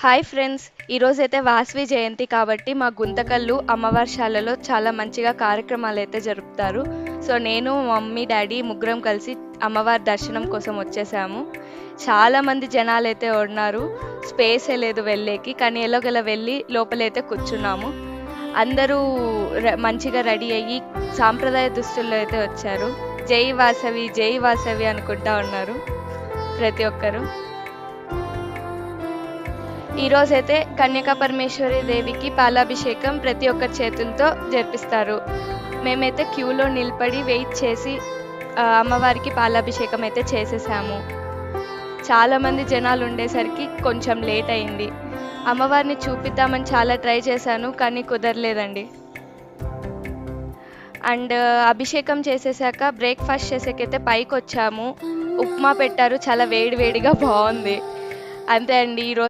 Hi friends, ఈరోజైతే వాసవి జయంతి కాబట్టి మా గుంతకల్లు అమ్మవారి చాలా మంచిగా కార్యక్రమాలు అయితే జరుపుతారు. సో నేను మమ్మీ డాడీ ముగ్గురం కలిసి అమ్మవారి దర్శనం కోసం వచ్చేసాము. చాలామంది జనాలు అయితే ఉన్నారు, స్పేసే లేదు వెళ్ళేకి. కానీ ఎలాగోలా వెళ్ళి లోపలైతే కూర్చున్నాము. అందరూ మంచిగా రెడీ అయ్యి సాంప్రదాయ దుస్తుల్లో అయితే వచ్చారు. జై వాసవి అనుకుంటా ఉన్నారు ప్రతి ఒక్కరు. ఈరోజైతే కన్యకా పరమేశ్వరి దేవికి పాలాభిషేకం ప్రతి ఒక్కరి చేతులతో జరిపిస్తారు. మేమైతే క్యూలో నిలబడి వెయిట్ చేసి అమ్మవారికి పాలాభిషేకం అయితే చేసేసాము. చాలామంది జనాలు ఉండేసరికి కొంచెం లేట్ అయింది. అమ్మవారిని చూపిద్దామని చాలా ట్రై చేశాను, కానీ కుదరలేదండి. అండ్ అభిషేకం చేసేసాక బ్రేక్ఫాస్ట్ చేసేకైతే పైకి వచ్చాము. ఉప్మా పెట్టారు, చాలా వేడివేడిగా బాగుంది. అంతే అండి ఈరోజు.